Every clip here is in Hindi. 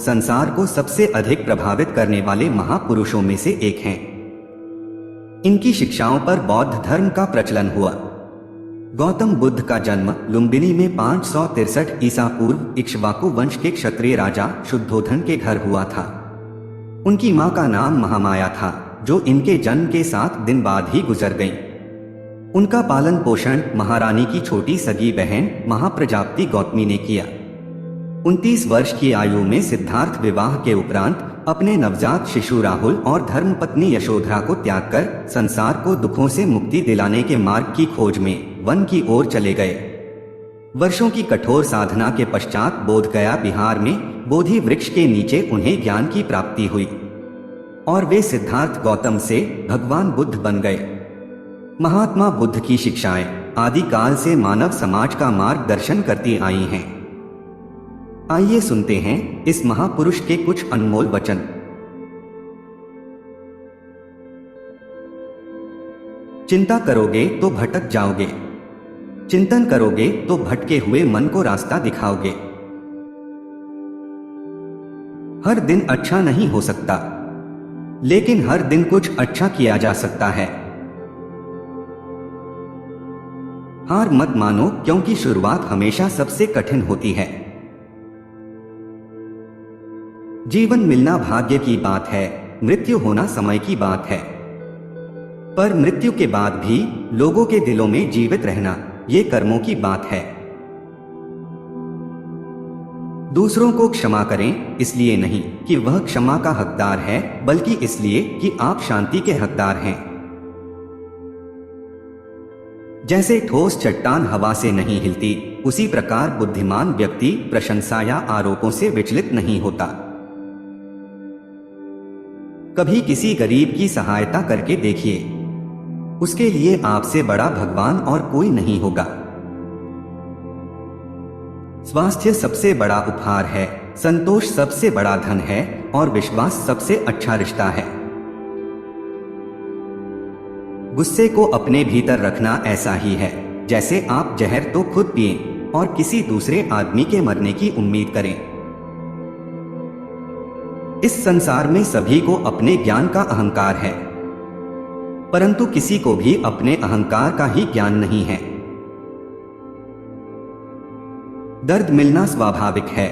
संसार को सबसे अधिक प्रभावित करने वाले महापुरुषों में से एक हैं। इनकी शिक्षाओं पर बौद्ध धर्म का प्रचलन हुआ। गौतम बुद्ध का जन्म लुम्बिनी में 563 ईसा पूर्व इक्ष्वाकु वंश के क्षत्रिय राजा शुद्धोधन के घर हुआ था। उनकी मां का नाम महामाया था, जो इनके जन्म के 7 दिन बाद ही गुजर गई। उनका पालन पोषण महारानी की छोटी सगी बहन महाप्रजापति गौतमी ने किया। 29 वर्ष की आयु में सिद्धार्थ विवाह के उपरांत अपने नवजात शिशु राहुल और धर्मपत्नी यशोधरा को त्याग कर संसार को दुखों से मुक्ति दिलाने के मार्ग की खोज में वन की ओर चले गए। वर्षों की कठोर साधना के पश्चात बोधगया बिहार में बोधि वृक्ष के नीचे उन्हें ज्ञान की प्राप्ति हुई और वे सिद्धार्थ गौतम से भगवान बुद्ध बन गए। महात्मा बुद्ध की शिक्षाएं आदिकाल से मानव समाज का मार्गदर्शन करती आई हैं। आइए सुनते हैं इस महापुरुष के कुछ अनमोल वचन। चिंता करोगे तो भटक जाओगे, चिंतन करोगे तो भटके हुए मन को रास्ता दिखाओगे। हर दिन अच्छा नहीं हो सकता, लेकिन हर दिन कुछ अच्छा किया जा सकता है। हार मत मानो, क्योंकि शुरुआत हमेशा सबसे कठिन होती है। जीवन मिलना भाग्य की बात है, मृत्यु होना समय की बात है। पर मृत्यु के बाद भी लोगों के दिलों में जीवित रहना, ये कर्मों की बात है। दूसरों को क्षमा करें, इसलिए नहीं कि वह क्षमा का हकदार है, बल्कि इसलिए कि आप शांति के हकदार हैं। जैसे ठोस चट्टान हवा से नहीं हिलती, उसी प्रकार बुद्धिमान व्यक्ति प्रशंसा या आरोपों से विचलित नहीं होता। कभी किसी गरीब की सहायता करके देखिए, उसके लिए आपसे बड़ा भगवान और कोई नहीं होगा। स्वास्थ्य सबसे बड़ा उपहार है, संतोष सबसे बड़ा धन है और विश्वास सबसे अच्छा रिश्ता है। गुस्से को अपने भीतर रखना ऐसा ही है जैसे आप जहर तो खुद पिएं और किसी दूसरे आदमी के मरने की उम्मीद करें। इस संसार में सभी को अपने ज्ञान का अहंकार है, परंतु किसी को भी अपने अहंकार का ही ज्ञान नहीं है। दर्द मिलना स्वाभाविक है,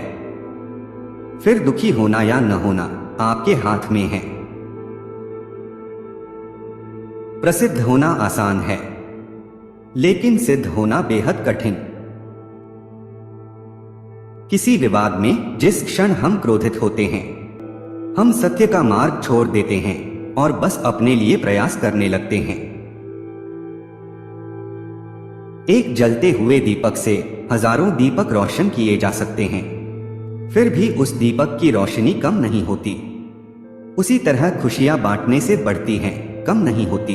फिर दुखी होना या न होना आपके हाथ में है। प्रसिद्ध होना आसान है, लेकिन सिद्ध होना बेहद कठिन। किसी विवाद में जिस क्षण हम क्रोधित होते हैं, हम सत्य का मार्ग छोड़ देते हैं और बस अपने लिए प्रयास करने लगते हैं। एक जलते हुए दीपक से हजारों दीपक रोशन किए जा सकते हैं, फिर भी उस दीपक की रोशनी कम नहीं होती। उसी तरह खुशियां बांटने से बढ़ती हैं, कम नहीं होती।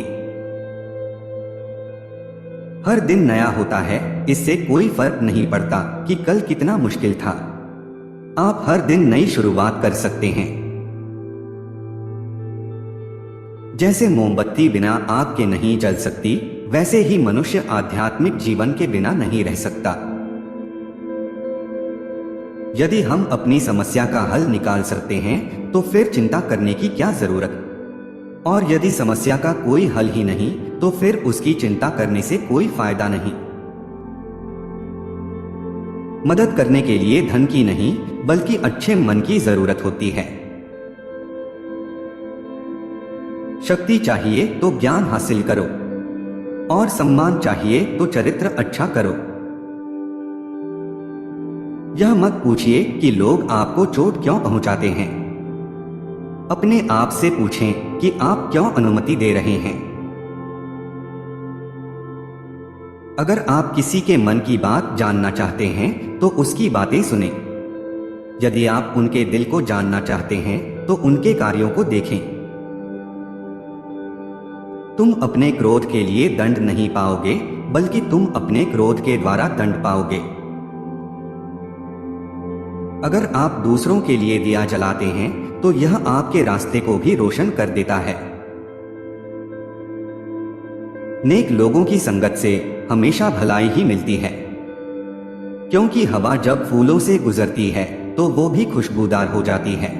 हर दिन नया होता है, इससे कोई फर्क नहीं पड़ता कि कल कितना मुश्किल था। आप हर दिन नई शुरुआत कर सकते हैं। जैसे मोमबत्ती बिना आग के नहीं जल सकती, वैसे ही मनुष्य आध्यात्मिक जीवन के बिना नहीं रह सकता। यदि हम अपनी समस्या का हल निकाल सकते हैं, तो फिर चिंता करने की क्या जरूरत? और यदि समस्या का कोई हल ही नहीं, तो फिर उसकी चिंता करने से कोई फायदा नहीं। मदद करने के लिए धन की नहीं, बल्कि अच्छे मन की जरूरत होती है। शक्ति चाहिए तो ज्ञान हासिल करो, और सम्मान चाहिए तो चरित्र अच्छा करो। यह मत पूछिए कि लोग आपको चोट क्यों पहुंचाते हैं। अपने आप से पूछें कि आप क्यों अनुमति दे रहे हैं। अगर आप किसी के मन की बात जानना चाहते हैं, तो उसकी बातें सुनें। यदि आप उनके दिल को जानना चाहते हैं, तो उनके कार्यों को देखें। तुम अपने क्रोध के लिए दंड नहीं पाओगे, बल्कि तुम अपने क्रोध के द्वारा दंड पाओगे। अगर आप दूसरों के लिए दिया जलाते हैं, तो यह आपके रास्ते को भी रोशन कर देता है। नेक लोगों की संगत से हमेशा भलाई ही मिलती है, क्योंकि हवा जब फूलों से गुजरती है तो वो भी खुशबूदार हो जाती है।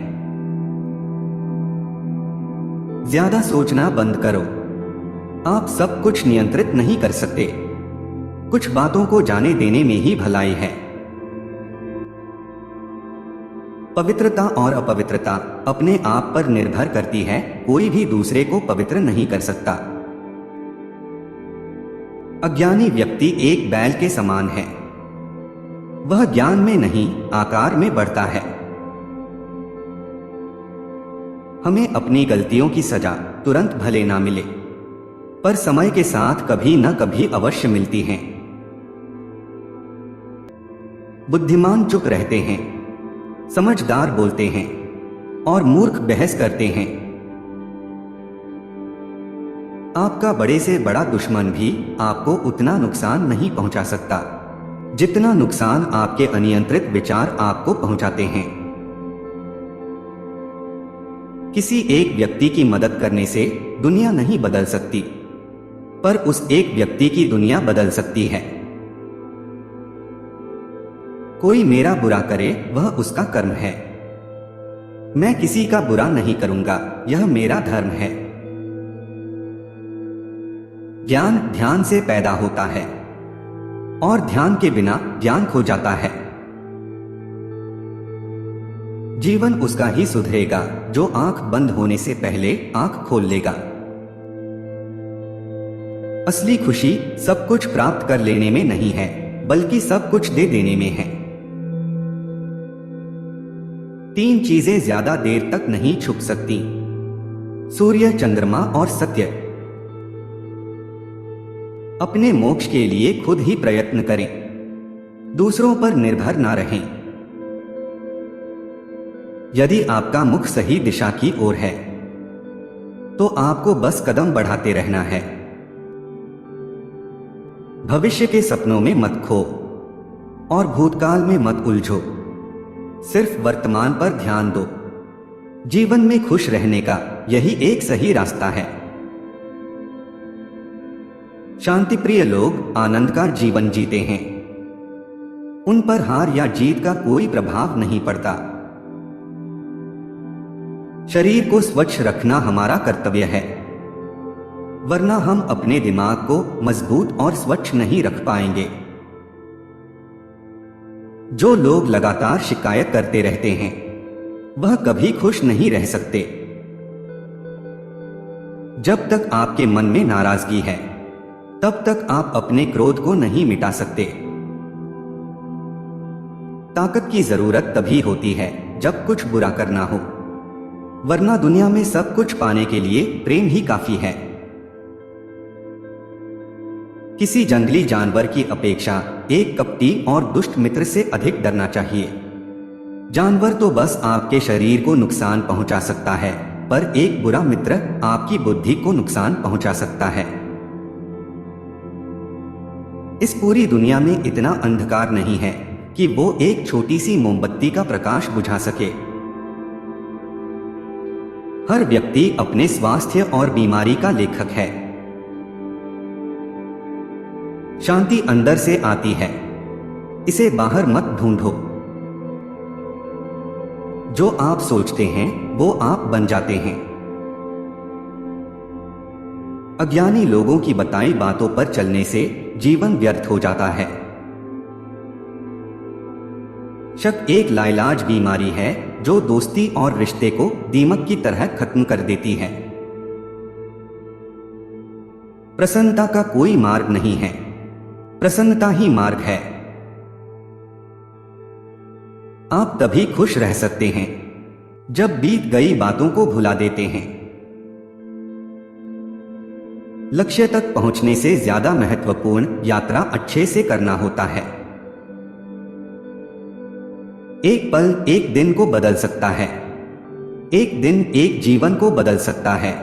ज्यादा सोचना बंद करो। आप सब कुछ नियंत्रित नहीं कर सकते। कुछ बातों को जाने देने में ही भलाई है। पवित्रता और अपवित्रता अपने आप पर निर्भर करती है। कोई भी दूसरे को पवित्र नहीं कर सकता। अज्ञानी व्यक्ति एक बैल के समान है। वह ज्ञान में नहीं, आकार में बढ़ता है। हमें अपनी गलतियों की सजा तुरंत भले ना मिले, पर समय के साथ कभी न कभी अवश्य मिलती है। बुद्धिमान चुप रहते हैं, समझदार बोलते हैं और मूर्ख बहस करते हैं। आपका बड़े से बड़ा दुश्मन भी आपको उतना नुकसान नहीं पहुंचा सकता जितना नुकसान आपके अनियंत्रित विचार आपको पहुंचाते हैं। किसी एक व्यक्ति की मदद करने से दुनिया नहीं बदल सकती, पर उस एक व्यक्ति की दुनिया बदल सकती है। कोई मेरा बुरा करे वह उसका कर्म है। मैं किसी का बुरा नहीं करूंगा, यह मेरा धर्म है। ज्ञान ध्यान से पैदा होता है और ध्यान के बिना ज्ञान खो जाता है। जीवन उसका ही सुधरेगा जो आंख बंद होने से पहले आंख खोल लेगा। असली खुशी सब कुछ प्राप्त कर लेने में नहीं है, बल्कि सब कुछ दे देने में है। 3 चीजें ज्यादा देर तक नहीं छुप सकती: सूर्य, चंद्रमा और सत्य। अपने मोक्ष के लिए खुद ही प्रयत्न करें, दूसरों पर निर्भर ना रहें। यदि आपका मुख सही दिशा की ओर है तो आपको बस कदम बढ़ाते रहना है। भविष्य के सपनों में मत खो और भूतकाल में मत उलझो। सिर्फ वर्तमान पर ध्यान दो। जीवन में खुश रहने का यही एक सही रास्ता है। शांतिप्रिय लोग आनंद का जीवन जीते हैं। उन पर हार या जीत का कोई प्रभाव नहीं पड़ता। शरीर को स्वच्छ रखना हमारा कर्तव्य है, वरना हम अपने दिमाग को मजबूत और स्वच्छ नहीं रख पाएंगे। जो लोग लगातार शिकायत करते रहते हैं वह कभी खुश नहीं रह सकते। जब तक आपके मन में नाराजगी है तब तक आप अपने क्रोध को नहीं मिटा सकते। ताकत की जरूरत तभी होती है जब कुछ बुरा करना हो, वरना दुनिया में सब कुछ पाने के लिए प्रेम ही काफी है। किसी जंगली जानवर की अपेक्षा एक कपटी और दुष्ट मित्र से अधिक डरना चाहिए। जानवर तो बस आपके शरीर को नुकसान पहुंचा सकता है, पर एक बुरा मित्र आपकी बुद्धि को नुकसान पहुंचा सकता है। इस पूरी दुनिया में इतना अंधकार नहीं है कि वो एक छोटी सी मोमबत्ती का प्रकाश बुझा सके। हर व्यक्ति अपने स्वास्थ्य और बीमारी का लेखक है। शांति अंदर से आती है, इसे बाहर मत ढूंढो। जो आप सोचते हैं वो आप बन जाते हैं। अज्ञानी लोगों की बताई बातों पर चलने से जीवन व्यर्थ हो जाता है। शक एक लाइलाज बीमारी है जो दोस्ती और रिश्ते को दीमक की तरह खत्म कर देती है। प्रसन्नता का कोई मार्ग नहीं है, प्रसन्नता ही मार्ग है। आप तभी खुश रह सकते हैं जब बीत गई बातों को भुला देते हैं। लक्ष्य तक पहुंचने से ज्यादा महत्वपूर्ण यात्रा अच्छे से करना होता है। एक पल एक दिन को बदल सकता है, एक दिन एक जीवन को बदल सकता है,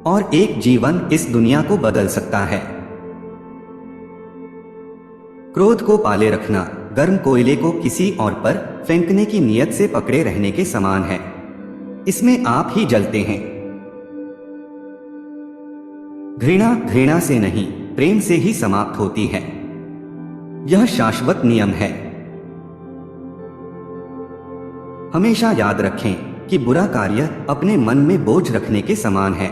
और एक जीवन इस दुनिया को बदल सकता है। क्रोध को पाले रखना गर्म कोयले को किसी और पर फेंकने की नीयत से पकड़े रहने के समान है। इसमें आप ही जलते हैं। घृणा घृणा से नहीं, प्रेम से ही समाप्त होती है। यह शाश्वत नियम है। हमेशा याद रखें कि बुरा कार्य अपने मन में बोझ रखने के समान है।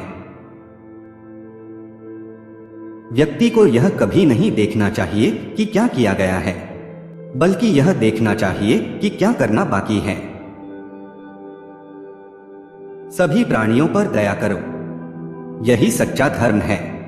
व्यक्ति को यह कभी नहीं देखना चाहिए कि क्या किया गया है, बल्कि यह देखना चाहिए कि क्या करना बाकी है। सभी प्राणियों पर दया करो, यही सच्चा धर्म है।